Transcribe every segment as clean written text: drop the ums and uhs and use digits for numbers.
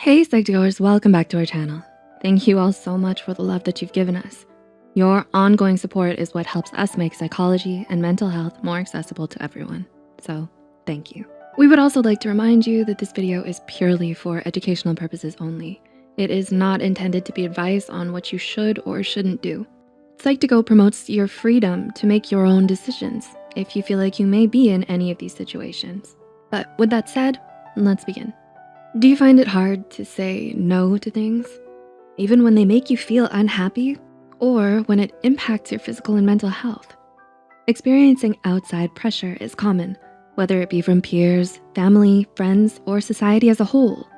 Hey Psych2Goers, welcome back to our channel. Thank you all so much for the love that you've given us. Your ongoing support is what helps us make psychology and mental health more accessible to everyone. So thank you. We would also like to remind you that this video is purely for educational purposes only. It is not intended to be advice on what you should or shouldn't do. Psych2Go promotes your freedom to make your own decisions if you feel like you may be in any of these situations. But with that said, let's begin. Do you find it hard to say no to things, even when they make you feel unhappy or when it impacts your physical and mental health? Experiencing outside pressure is common, whether it be from peers, family, friends, or society as a whole.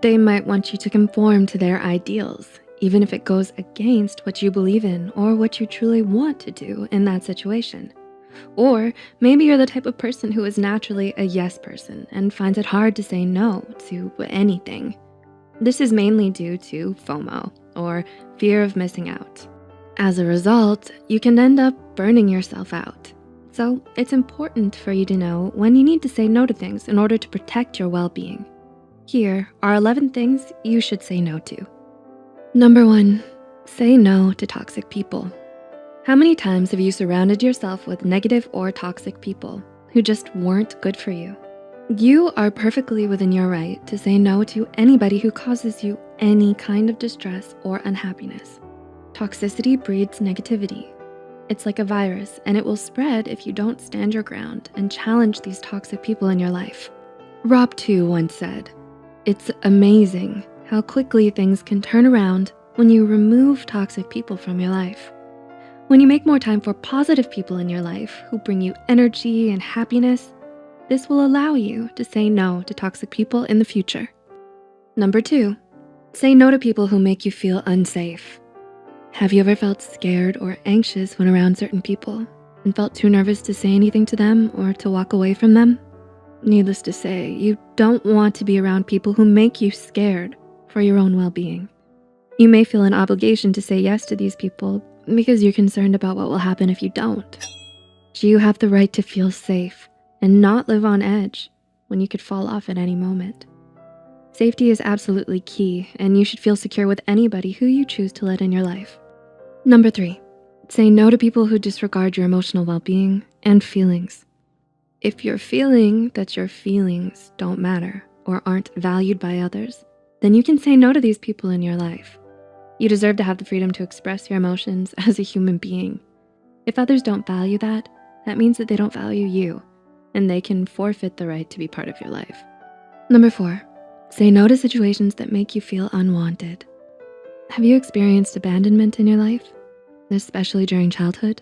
They might want you to conform to their ideals, even if it goes against what you believe in or what you truly want to do in that situation. Or maybe you're the type of person who is naturally a yes person and finds it hard to say no to anything. This is mainly due to FOMO, or fear of missing out. As a result, you can end up burning yourself out. So it's important for you to know when you need to say no to things in order to protect your well-being. Here are 11 things you should say no to. Number 1, say no to toxic people. How many times have you surrounded yourself with negative or toxic people who just weren't good for you? You are perfectly within your right to say no to anybody who causes you any kind of distress or unhappiness. Toxicity breeds negativity. It's like a virus, and it will spread if you don't stand your ground and challenge these toxic people in your life. Rob 2 once said, "It's amazing how quickly things can turn around when you remove toxic people from your life." When you make more time for positive people in your life who bring you energy and happiness, this will allow you to say no to toxic people in the future. Number 2, say no to people who make you feel unsafe. Have you ever felt scared or anxious when around certain people and felt too nervous to say anything to them or to walk away from them? Needless to say, you don't want to be around people who make you scared for your own well-being. You may feel an obligation to say yes to these people because you're concerned about what will happen if you don't. You have the right to feel safe and not live on edge when you could fall off at any moment. Safety is absolutely key, and you should feel secure with anybody who you choose to let in your life. Number 3, say no to people who disregard your emotional well-being and feelings. If you're feeling that your feelings don't matter or aren't valued by others, then you can say no to these people in your life. You deserve to have the freedom to express your emotions as a human being. If others don't value that, that means that they don't value you, and they can forfeit the right to be part of your life. Number 4, say no to situations that make you feel unwanted. Have you experienced abandonment in your life, especially during childhood?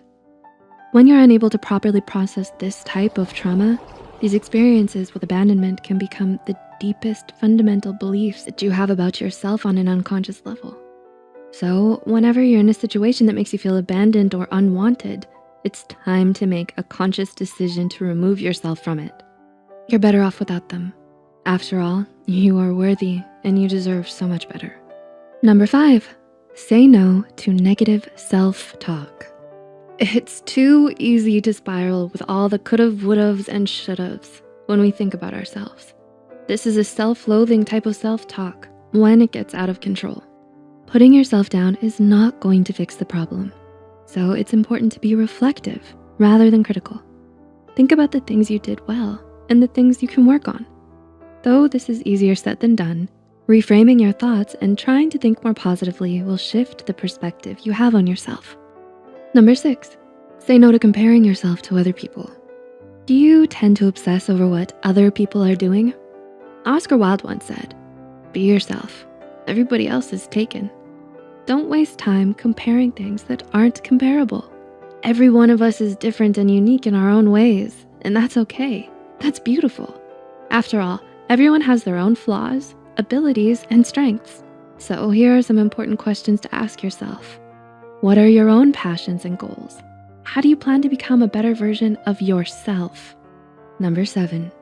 When you're unable to properly process this type of trauma, these experiences with abandonment can become the deepest fundamental beliefs that you have about yourself on an unconscious level. So whenever you're in a situation that makes you feel abandoned or unwanted, it's time to make a conscious decision to remove yourself from it. You're better off without them. After all, you are worthy and you deserve so much better. Number 5, say no to negative self-talk. It's too easy to spiral with all the could've, would'ves, and should'ves when we think about ourselves. This is a self-loathing type of self-talk when it gets out of control. Putting yourself down is not going to fix the problem, so it's important to be reflective rather than critical. Think about the things you did well and the things you can work on. Though this is easier said than done, reframing your thoughts and trying to think more positively will shift the perspective you have on yourself. Number 6, say no to comparing yourself to other people. Do you tend to obsess over what other people are doing? Oscar Wilde once said, "Be yourself. Everybody else is taken." Don't waste time comparing things that aren't comparable. Every one of us is different and unique in our own ways, and that's okay. That's beautiful. After all, everyone has their own flaws, abilities, and strengths. So here are some important questions to ask yourself. What are your own passions and goals? How do you plan to become a better version of yourself? Number 7,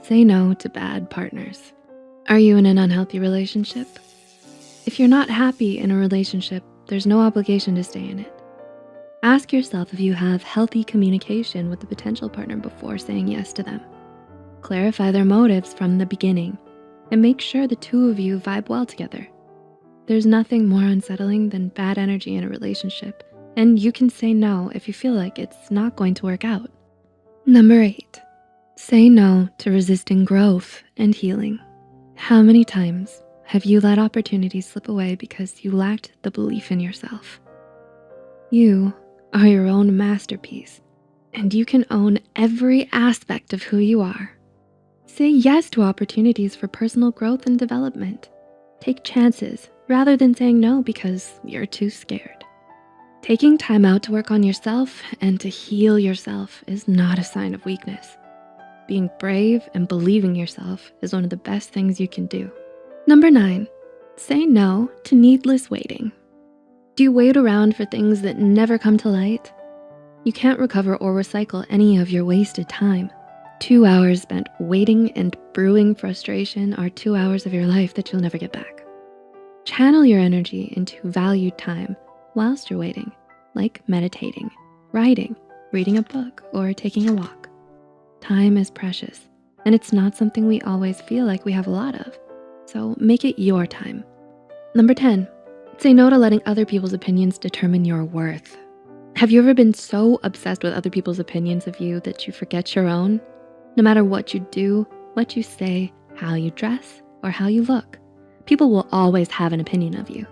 say no to bad partners. Are you in an unhealthy relationship? If you're not happy in a relationship, there's no obligation to stay in it. Ask yourself if you have healthy communication with the potential partner before saying yes to them. Clarify their motives from the beginning. and make sure the two of you vibe well together. There's nothing more unsettling than bad energy in a relationship, and you can say no if you feel like it's not going to work out. Number 8, say no to resisting growth and healing. How many times have you let opportunities slip away because you lacked the belief in yourself? You are your own masterpiece, and you can own every aspect of who you are. Say yes to opportunities for personal growth and development. Take chances rather than saying no because you're too scared. Taking time out to work on yourself and to heal yourself is not a sign of weakness. Being brave and believing yourself is one of the best things you can do. Number 9, say no to needless waiting. Do you wait around for things that never come to light? You can't recover or recycle any of your wasted time. 2 hours spent waiting and brewing frustration are 2 hours of your life that you'll never get back. Channel your energy into valued time whilst you're waiting, like meditating, writing, reading a book, or taking a walk. Time is precious, and it's not something we always feel like we have a lot of, so make it your time. Number 10, say no to letting other people's opinions determine your worth. Have you ever been so obsessed with other people's opinions of you that you forget your own? No matter what you do, what you say, how you dress, or how you look, people will always have an opinion of you.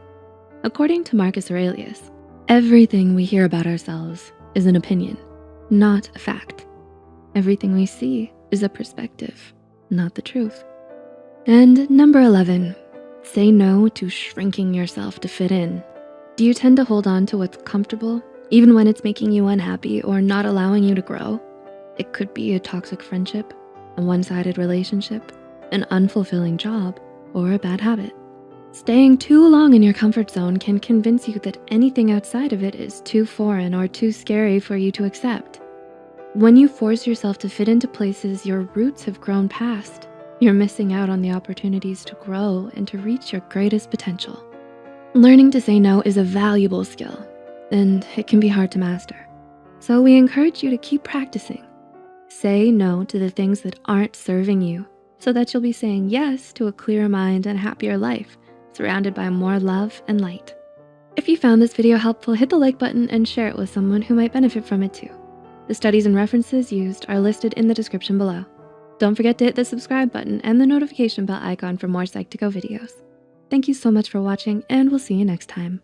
According to Marcus Aurelius, everything we hear about ourselves is an opinion, not a fact. Everything we see is a perspective, not the truth. And number 11, say no to shrinking yourself to fit in. Do you tend to hold on to what's comfortable, even when it's making you unhappy or not allowing you to grow? It could be a toxic friendship, a one-sided relationship, an unfulfilling job, or a bad habit. Staying too long in your comfort zone can convince you that anything outside of it is too foreign or too scary for you to accept. When you force yourself to fit into places your roots have grown past, you're missing out on the opportunities to grow and to reach your greatest potential. Learning to say no is a valuable skill, and it can be hard to master. So we encourage you to keep practicing. Say no to the things that aren't serving you so that you'll be saying yes to a clearer mind and happier life, surrounded by more love and light. If you found this video helpful, hit the like button and share it with someone who might benefit from it too. The studies and references used are listed in the description below. Don't forget to hit the subscribe button and the notification bell icon for more Psych2Go videos. Thank you so much for watching, and we'll see you next time.